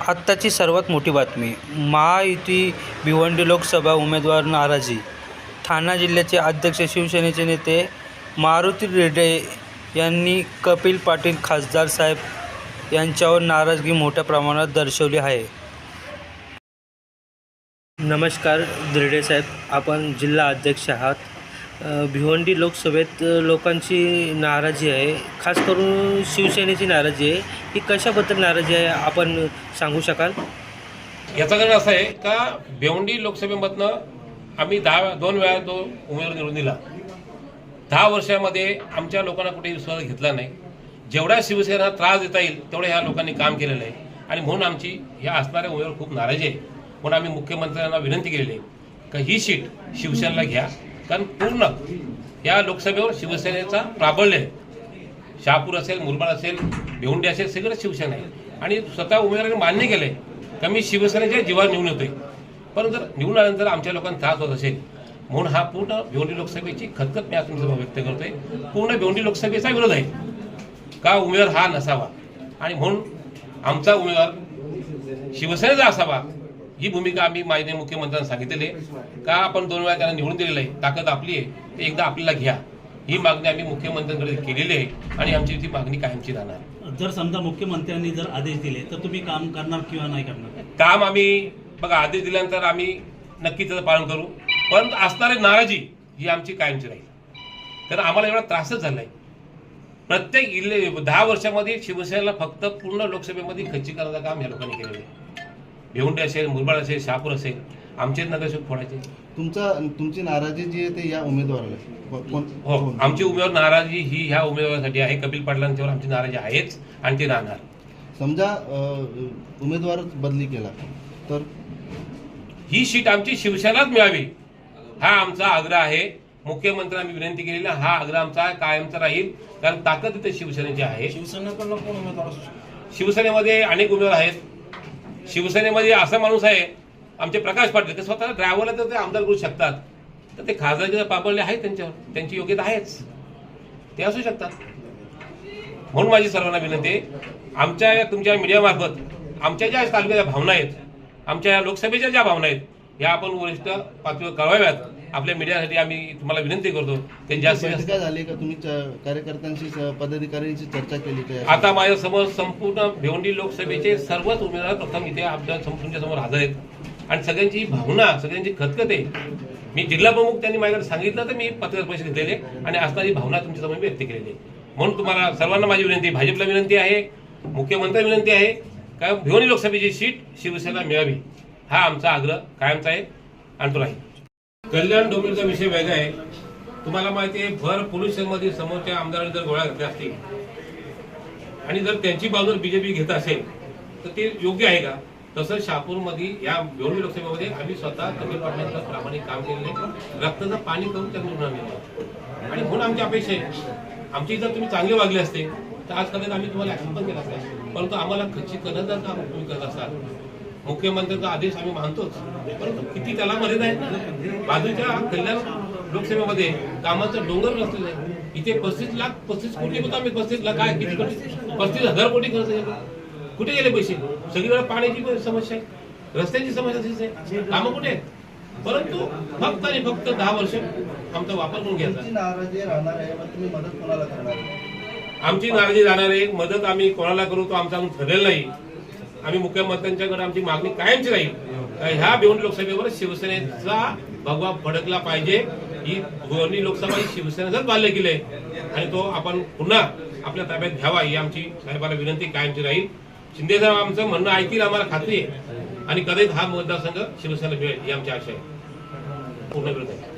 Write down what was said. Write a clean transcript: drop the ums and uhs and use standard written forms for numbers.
आत्ताची सर्वात मोठी बातमी. महायुती भिवंडी लोकसभा उमेदवार नाराजी. ठाणे जिल्ह्याचे अध्यक्ष शिवसेनेचे नेते मारुती रेड्डी यांनी कपिल पाटील खासदार साहेब यांच्यावर नाराजगी मोठ्या प्रमाणात दर्शवली आहे. नमस्कार रेड्डी साहेब, आपण जिल्हा अध्यक्ष आहात. भिवंडी लोकसभेत लोकांची नाराजी आहे, खास करून शिवसेनेची नाराजी आहे. ही कशाबद्दल नाराजी आहे आपण सांगू शकाल? याचा कारण असं आहे का भिवंडी लोकसभेमधनं आम्ही 2 वेळा तो उमेदवार निवडून दिला. 10 वर्षामध्ये आमच्या लोकांना कुठेही विश्वास घेतला नाही. जेवढा शिवसेना त्रास देता येईल तेवढं ह्या लोकांनी काम केलेलं आहे आणि म्हणून आमची ह्या असणाऱ्या उमेदवार खूप नाराजी आहे. म्हणून आम्ही मुख्यमंत्र्यांना विनंती केलेली आहे का ही सीट शिवसेनेला घ्या, कारण पूर्ण या लोकसभेवर शिवसेनेचा प्राबल्य आहे. शहापूर असेल, मुरबाड असेल, भिवंडी असेल, सगळं शिवसेना आहे आणि स्वतः उमेदवारांनी मान्य केलं आहे का मी शिवसेनेच्या जीवावर निवडून येतोय. पण जर निवडून आल्यानंतर आमच्या लोकांना त्रास होत असेल म्हणून हा पूर्ण भिवंडी लोकसभेची खतखत मी आज तुमच्यासमोर व्यक्त करतोय. पूर्ण भिवंडी लोकसभेचा विरोध आहे का उमेदवार हा नसावा आणि म्हणून आमचा उमेदवार शिवसेनेचा असावा. ही भूमिका आम्ही माननीय मुख्यमंत्र्यांना सांगितलेली आहे का आपण 2 वेळा त्यांना निवडून दिलेलं आहे, ताकद आपली आहे, ते एकदा आपल्याला घ्या. ही मागणी आम्ही मुख्यमंत्र्यांकडे केलेली आहे आणि आमची ती मागणी कायमची राहणार. जर समजा मुख्यमंत्र्यांनी जर आदेश दिले तर तुम्ही काम करणार किंवा नाही करणार? काम आम्ही बघा, आदेश दिल्यानंतर आम्ही नक्की त्याचं पालन करू, पण असणारी नाराजी ही आमची कायमची राहील. तर आम्हाला एवढा त्रासच झाला आहे. प्रत्येक 10 वर्षामध्ये शिवसेनेला फक्त पूर्ण लोकसभेमध्ये खच्चीकरणाचं काम या लोकांनी केलेलं आहे. भिवंडी असेल, मुरबाड असेल, शहापूर असेल, आमचेच नगरसेवक फोडायचे. तुमची नाराजी जी आहे ते या उमेदवाराला हो, आमची उमेदवार नाराजी ही ह्या उमेदवारासाठी आहे. कपिल पाटलांच्यावर आमची नाराजी आहेच आणि ती राहणार. समजा उमेदवार बदली केला तर ही सीट आमची शिवसेनाच मिळावी हा आमचा आग्रह आहे. मुख्यमंत्र्यांना आम्ही विनंती केलेली, हा आग्रह आमचा कायमचा राहील, कारण ताकद इथे शिवसेनेची आहे. शिवसेनेमध्ये अनेक उमेदवार आहेत. शिवसेनेमध्ये असा माणूस आहे आमचे प्रकाश पाटील, ते स्वतः ड्रायव्हरला तर ते आमदार करू शकतात, तर ते खासदारकीचा प्राबल्य आहे त्यांच्यावर, त्यांची योग्यता आहेच, ते असू शकतात. म्हणून माझी सर्वांना विनंती आहे, आमच्या तुमच्या मीडियामार्फत आमच्या ज्या तालुक्याच्या भावना आहेत, आमच्या लोकसभेच्या ज्या भावना आहेत, या आपण वरिष्ठ पातळीवर कळवाव्यात. आपल्या मीडियासाठी आम्ही तुम्हाला विनंती करतो. ते जास्त झाली का तुम्ही कार्यकर्त्यांशी पदाधिकाऱ्यांशी चर्चा केली का? आता माझ्या समोर संपूर्ण भिवंडी लोकसभेचे सर्वच उमेदवार प्रथम इथे आपल्या तुमच्या समोर हजर आहेत आणि सगळ्यांची भावना, सगळ्यांची खतखत आहे. मी जिल्हा प्रमुख त्यांनी माझ्याकडे सांगितलं तर मी पत्रकार परिषद घेतलेले आणि असणारी भावना तुमच्या समोर व्यक्त केलेली आहे. म्हणून तुम्हाला सर्वांना माझी विनंती, भाजपला विनंती आहे, मुख्यमंत्र्यांना विनंती आहे का भिवंडी लोकसभेची सीट शिवसेनेला मिळावी हा आमचा आग्रह कायमचा आहे आणि तो राहील. कल्याण डोंबिवलीचा विषय वेगळा आहे. तुम्हाला माहिती आहे, भर पोल्युशनमध्ये समोरच्या आमदारांनी जर गोळ्या घातल्या असतील आणि जर त्यांची बाजू बीजेपी घेत असेल तर ते योग्य आहे का? तसं शहापूरमध्ये या भिवंडी लोकसभेमध्ये आम्ही स्वतः कपिल पाटलांचं प्रामाणिक काम केलेले, रक्ताचं पाणी करून त्यांना निवडून आणलं आणि म्हणून आमची अपेक्षा आहे आमची जर तुम्ही चांगले वागले असते तर आज कदाचित आम्ही तुम्हाला ऍक्शन पण केला असता. परंतु आम्हाला खच्चीकरणाचं काम तुम्ही करत असाल. मुख्यमंत्र्यांचा आदेश आम्ही मानतोच, परंतु किती त्याला मर्यादा आहेत ना. बाजूच्या कल्याण लोकसभेमध्ये कामाचं डोंगर नसलेलं आहे. इथे 35 कोटी होता. आम्ही 35 लाख काय किती कोटी, 35,000 कोटी खर्च केला. कुठे गेले पैसे? सगळीकडे पाण्याची समस्या आहे, रस्त्यांची समस्या आहे, कामं कुठे आहेत? परंतु फक्त आणि फक्त 10 वर्ष आमचा वापर करून घ्यायचा. नाराजी राहणार आहे, मग तुम्ही मदत कोणाला करणार? आमची नाराजी राहणार आहे. मदत आम्ही कोणाला करू तो आमचा ठरलेला नाही. आम्ही मुख्यमंत्र्यांच्याकडे आमची मागणी कायमची राहील. ह्या भिवंडी लोकसभेवर शिवसेनेचा भगवा फडकला पाहिजे. ही भिवंडी लोकसभा ही शिवसेनेचाच बाल्य केले आणि तो आपण पुन्हा आपल्या ताब्यात घ्यावा ही आमची साहेबांना विनंती कायमची राहील. शिंदे साहेब आमचं म्हणणं ऐकतील, आम्हाला खात्री आहे आणि कदाचित हा मतदारसंघ शिवसेनेला मिळेल ही आमची आशा आहे. पूर्ण विरोध आहे.